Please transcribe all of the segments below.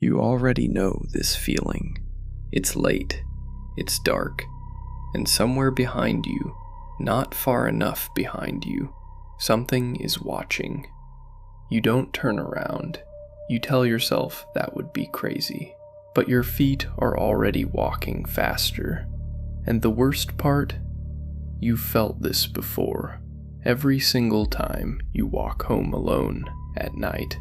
You already know this feeling. It's late, it's dark, and somewhere behind you, not far enough behind you, something is watching. You don't turn around. You tell yourself that would be crazy, but your feet are already walking faster. And the worst part? You've felt this before, every single time you walk home alone at night.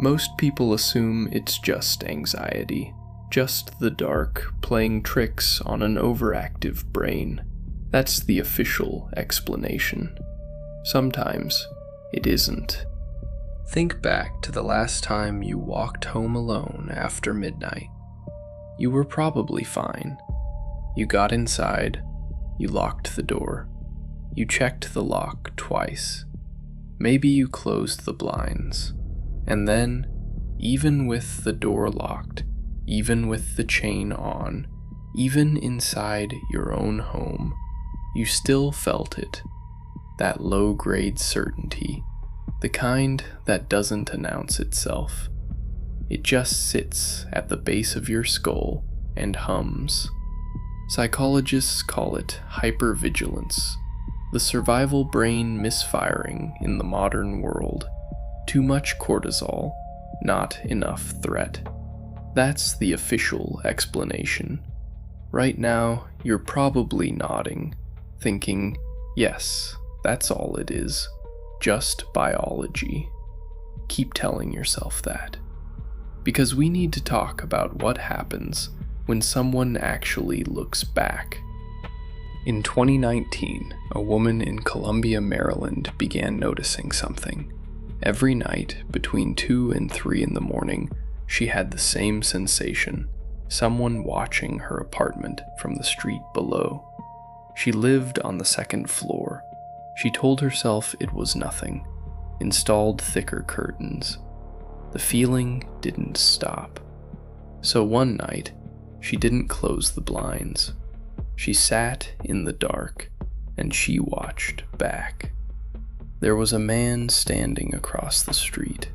Most people assume it's just anxiety, just the dark playing tricks on an overactive brain. That's the official explanation. Sometimes it isn't. Think back to the last time you walked home alone after midnight. You were probably fine. You got inside, you locked the door, you checked the lock twice. Maybe you closed the blinds. And then, even with the door locked, even with the chain on, even inside your own home, you still felt it. That low-grade certainty, the kind that doesn't announce itself. It just sits at the base of your skull and hums. Psychologists call it hypervigilance, the survival brain misfiring in the modern world. Too much cortisol, not enough threat. That's the official explanation. Right now, you're probably nodding, thinking, yes, that's all it is, just biology. Keep telling yourself that. Because we need to talk about what happens when someone actually looks back. In 2019, a woman in Columbia, Maryland began noticing something. Every night, between 2 and 3 in the morning, she had the same sensation, someone watching her apartment from the street below. She lived on the second floor. She told herself it was nothing, installed thicker curtains. The feeling didn't stop. So one night, she didn't close the blinds. She sat in the dark, and she watched back. There was a man standing across the street,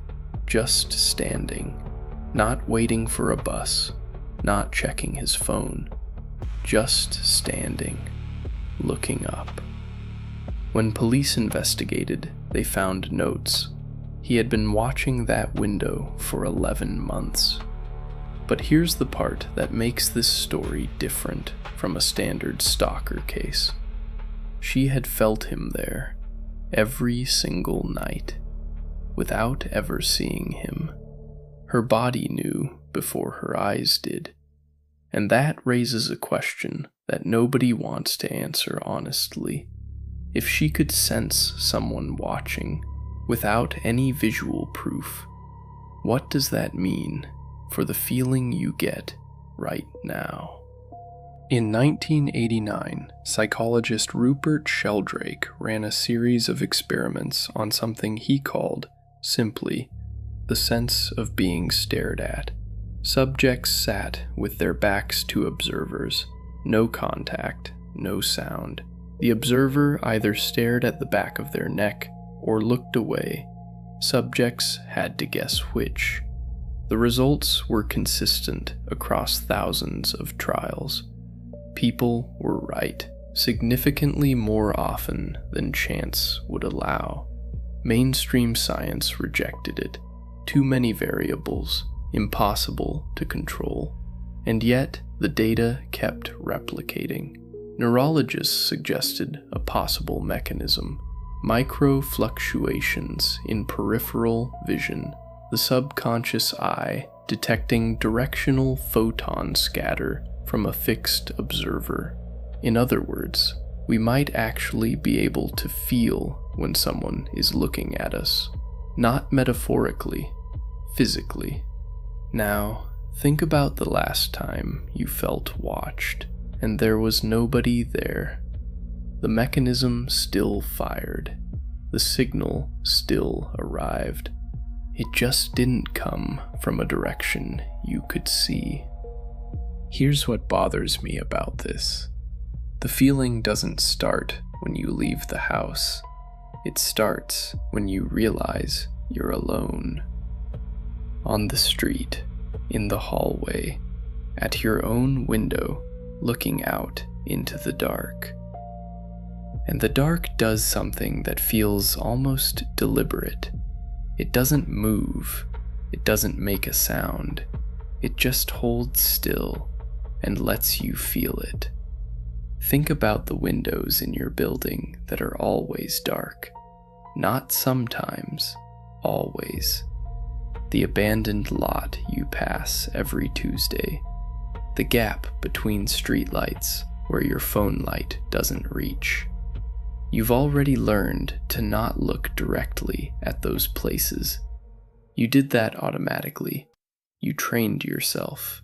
just standing, not waiting for a bus, not checking his phone, just standing, looking up. When police investigated, they found notes. He had been watching that window for 11 months. But here's the part that makes this story different from a standard stalker case. She had felt him there, every single night, without ever seeing him. Her body knew before her eyes did. And that raises a question that nobody wants to answer honestly. If she could sense someone watching, without any visual proof, what does that mean for the feeling you get right now? In 1989, psychologist Rupert Sheldrake ran a series of experiments on something he called, simply, the sense of being stared at. Subjects sat with their backs to observers, no contact, no sound. The observer either stared at the back of their neck or looked away. Subjects had to guess which. The results were consistent across thousands of trials. People were right, significantly more often than chance would allow. Mainstream science rejected it. Too many variables, impossible to control. And yet, the data kept replicating. Neurologists suggested a possible mechanism: microfluctuations in peripheral vision, the subconscious eye detecting directional photon scatter from a fixed observer. In other words, we might actually be able to feel when someone is looking at us, not metaphorically, physically. Now, think about the last time you felt watched, and there was nobody there. The mechanism still fired. The signal still arrived. It just didn't come from a direction you could see. Here's what bothers me about this. The feeling doesn't start when you leave the house. It starts when you realize you're alone. On the street, in the hallway, at your own window, looking out into the dark. And the dark does something that feels almost deliberate. It doesn't move, it doesn't make a sound, it just holds still and lets you feel it. Think about the windows in your building that are always dark. Not sometimes, always. The abandoned lot you pass every Tuesday. The gap between streetlights where your phone light doesn't reach. You've already learned to not look directly at those places. You did that automatically. You trained yourself.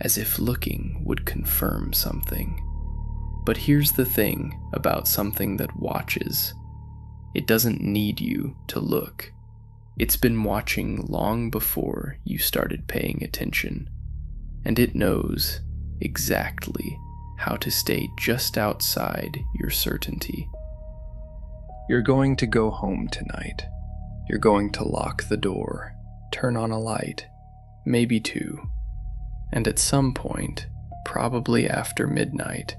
As if looking would confirm something. But here's the thing about something that watches. It doesn't need you to look. It's been watching long before you started paying attention. And it knows exactly how to stay just outside your certainty. You're going to go home tonight. You're going to lock the door, turn on a light, maybe two. And at some point, probably after midnight,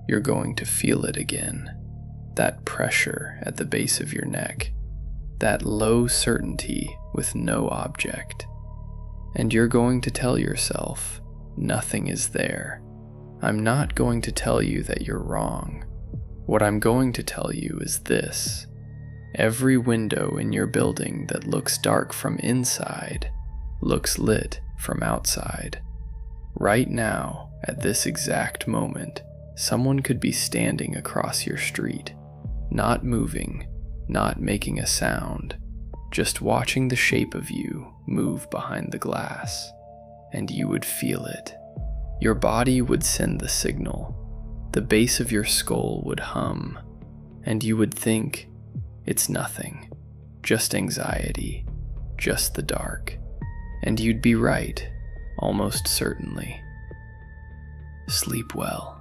you're going to feel it again. That pressure at the base of your neck. That low certainty with no object. And you're going to tell yourself, nothing is there. I'm not going to tell you that you're wrong. What I'm going to tell you is this. Every window in your building that looks dark from inside looks lit from outside. Right now, at this exact moment, someone could be standing across your street, not moving, not making a sound, just watching the shape of you move behind the glass, and you would feel it. Your body would send the signal, the base of your skull would hum, and you would think, it's nothing, just anxiety, just the dark, and you'd be right, almost certainly. Sleep well.